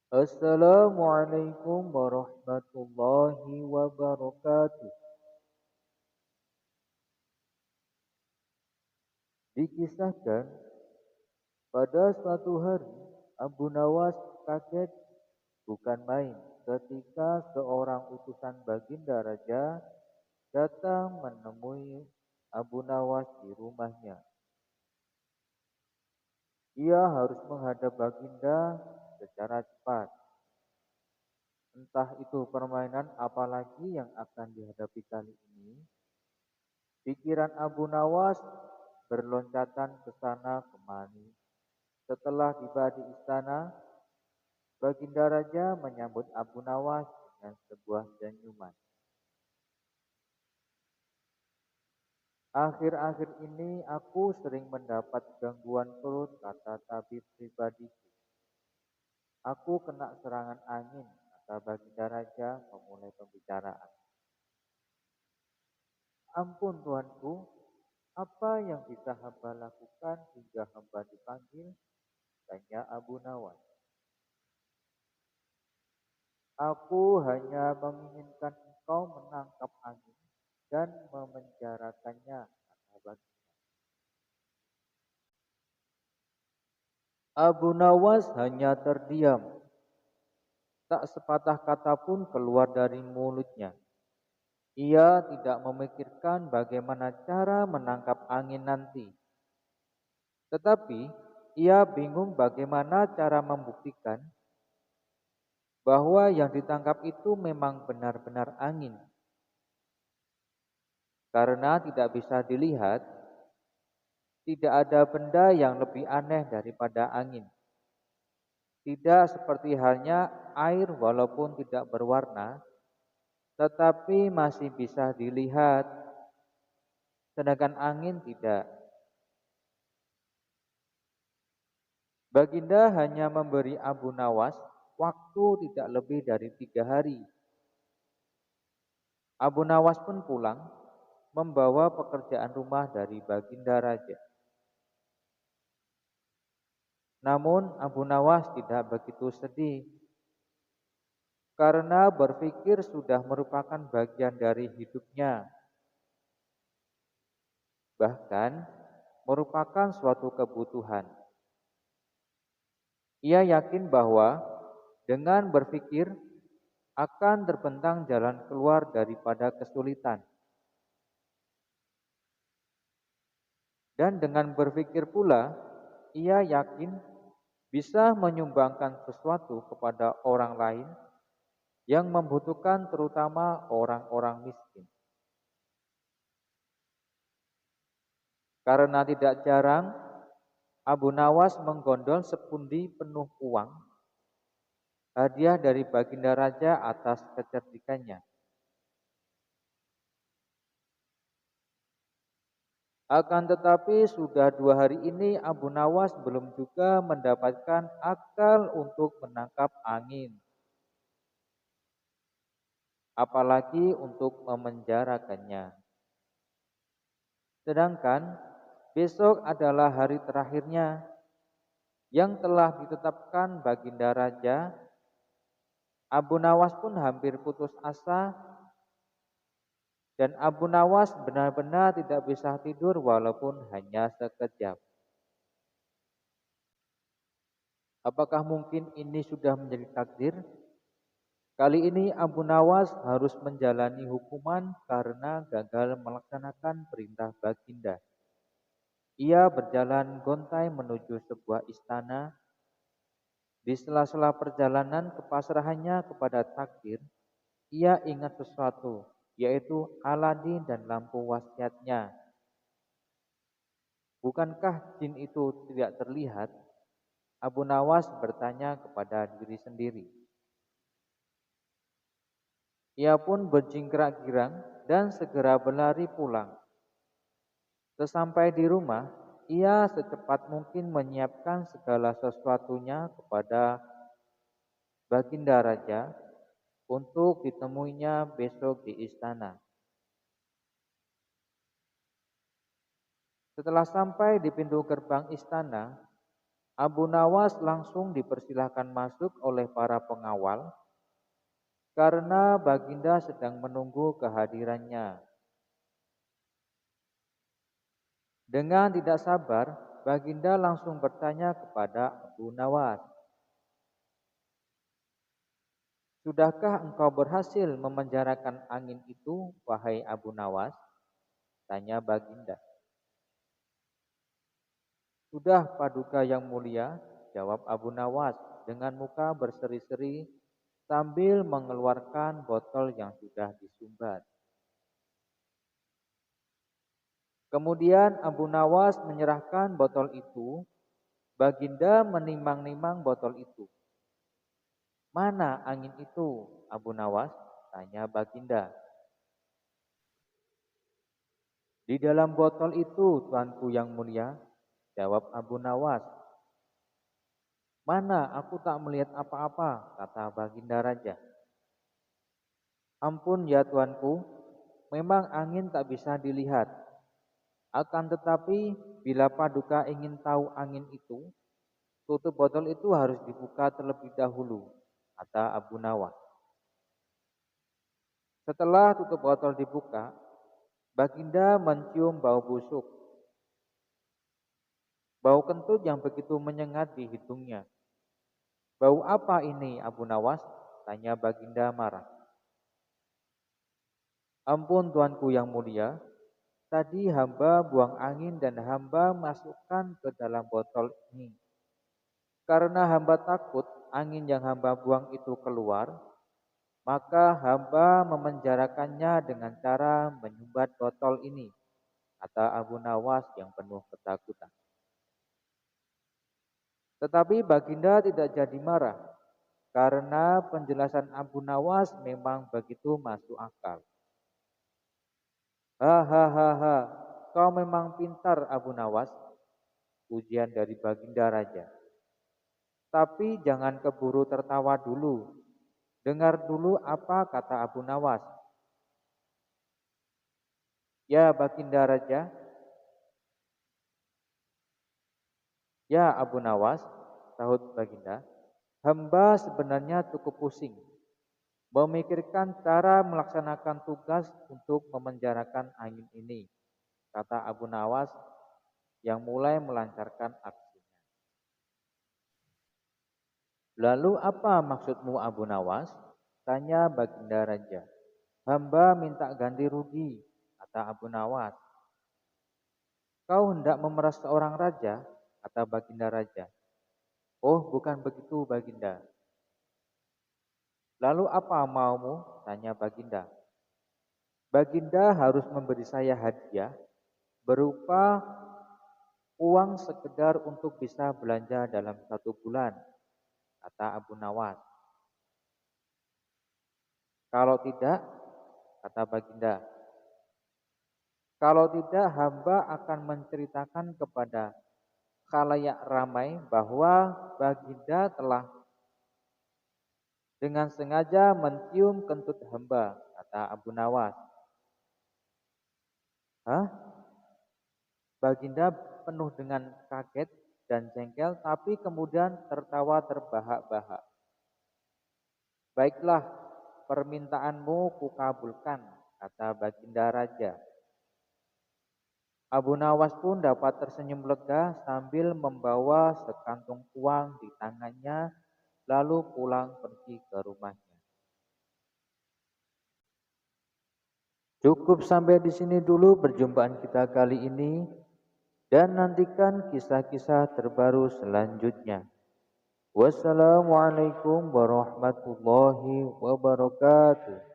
Assalamualaikum warahmatullahi wabarakatuh. Dikisahkan pada suatu hari Abu Nawas kaget bukan main ketika seorang utusan Baginda Raja datang menemui Abu Nawas di rumahnya. Ia harus menghadap Baginda secara cepat. Entah itu permainan apalagi yang akan dihadapi kali ini. Pikiran Abu Nawas berloncatan ke sana kemari. Setelah tiba di istana, Baginda Raja menyambut Abu Nawas dengan sebuah senyuman. Akhir-akhir ini aku sering mendapat gangguan perut, kata tabib pribadiku. Aku kena serangan angin, kata Baginda Raja memulai pembicaraan. Ampun tuanku, apa yang bisa hamba lakukan hingga hamba dipanggil? Tanya Abu Nawas. Aku hanya menginginkan engkau menangkap angin dan memenjarakannya, kata Baginda. Abu Nawas hanya terdiam. Tak sepatah kata pun keluar dari mulutnya. Ia tidak memikirkan bagaimana cara menangkap angin nanti. Tetapi ia bingung bagaimana cara membuktikan bahwa yang ditangkap itu memang benar-benar angin. Karena tidak bisa dilihat, tidak ada benda yang lebih aneh daripada angin. Tidak seperti halnya air walaupun tidak berwarna, tetapi masih bisa dilihat, sedangkan angin tidak. Baginda hanya memberi Abu Nawas waktu tidak lebih dari 3 hari. Abu Nawas pun pulang, membawa pekerjaan rumah dari Baginda Raja. Namun Abu Nawas tidak begitu sedih, karena berpikir sudah merupakan bagian dari hidupnya, bahkan merupakan suatu kebutuhan. Ia yakin bahwa dengan berpikir akan terbentang jalan keluar daripada kesulitan. Dan dengan berpikir pula, ia yakin bisa menyumbangkan sesuatu kepada orang lain yang membutuhkan, terutama orang-orang miskin. Karena tidak jarang Abu Nawas menggondol sepundi penuh uang, hadiah dari Baginda Raja atas kecerdikannya. Akan tetapi sudah 2 hari ini Abu Nawas belum juga mendapatkan akal untuk menangkap angin, apalagi untuk memenjarakannya. Sedangkan besok adalah hari terakhirnya yang telah ditetapkan Baginda Raja. Abu Nawas pun hampir putus asa, dan Abu Nawas benar-benar tidak bisa tidur walaupun hanya sekejap. Apakah mungkin ini sudah menjadi takdir? Kali ini Abu Nawas harus menjalani hukuman karena gagal melaksanakan perintah Baginda. Ia berjalan gontai menuju sebuah istana. Di sela-sela perjalanan kepasrahannya kepada takdir, ia ingat sesuatu, yaitu Aladin dan lampu wasiatnya. Bukankah jin itu tidak terlihat? Abu Nawas bertanya kepada diri sendiri. Ia pun berjingkrak-girang dan segera berlari pulang. Sesampai di rumah, ia secepat mungkin menyiapkan segala sesuatunya kepada Baginda Raja untuk ditemuinya besok di istana. Setelah sampai di pintu gerbang istana, Abu Nawas langsung dipersilahkan masuk oleh para pengawal karena Baginda sedang menunggu kehadirannya. Dengan tidak sabar, Baginda langsung bertanya kepada Abu Nawas, "Sudahkah engkau berhasil memenjarakan angin itu, wahai Abu Nawas?" tanya Baginda. "Sudah, Paduka yang mulia," jawab Abu Nawas dengan muka berseri-seri sambil mengeluarkan botol yang sudah disumbat. Kemudian Abu Nawas menyerahkan botol itu. Baginda menimang-nimang botol itu. "Mana angin itu, Abu Nawas?" tanya Baginda. "Di dalam botol itu, Tuanku yang mulia," jawab Abu Nawas. "Mana, aku tak melihat apa-apa," kata Baginda Raja. "Ampun ya Tuanku, memang angin tak bisa dilihat. Akan tetapi, bila Paduka ingin tahu angin itu, tutup botol itu harus dibuka terlebih dahulu," kata Abu Nawas. Setelah tutup botol dibuka, Baginda mencium bau busuk, bau kentut yang begitu menyengat di hidungnya. "Bau apa ini, Abu Nawas?" tanya Baginda marah. "Ampun Tuanku yang mulia, tadi hamba buang angin dan hamba masukkan ke dalam botol ini. Karena hamba takut angin yang hamba buang itu keluar, maka hamba memenjarakannya dengan cara menyumbat botol ini," kata Abu Nawas yang penuh ketakutan. Tetapi Baginda tidak jadi marah, karena penjelasan Abu Nawas memang begitu masuk akal. "Hahaha, kau memang pintar Abu Nawas," pujian dari Baginda Raja. "Tapi jangan keburu tertawa dulu. Dengar dulu apa kata Abu Nawas." "Ya Baginda Raja." "Ya Abu Nawas," sahut Baginda, "hamba sebenarnya cukup pusing memikirkan cara melaksanakan tugas untuk memenjarakan angin ini," kata Abu Nawas yang mulai melancarkan aksinya. "Lalu apa maksudmu Abu Nawas?" tanya Baginda Raja. "Hamba minta ganti rugi," kata Abu Nawas. "Kau hendak memeras seorang raja?" kata Baginda Raja. "Oh, bukan begitu Baginda." "Lalu apa maumu?" tanya Baginda. "Baginda harus memberi saya hadiah berupa uang sekedar untuk bisa belanja dalam 1 bulan," kata Abu Nawas. "Kalau tidak," kata Baginda, "kalau tidak hamba akan menceritakan kepada khalayak ramai bahwa Baginda telah dengan sengaja mencium kentut hamba," kata Abu Nawas. "Hah?" Baginda penuh dengan kaget dan jengkel, tapi kemudian tertawa terbahak-bahak. "Baiklah, permintaanmu kukabulkan," kata Baginda Raja. Abu Nawas pun dapat tersenyum lega sambil membawa sekantung uang di tangannya, lalu pulang pergi ke rumahnya. Cukup sampai di sini dulu perjumpaan kita kali ini, dan nantikan kisah-kisah terbaru selanjutnya. Wassalamualaikum warahmatullahi wabarakatuh.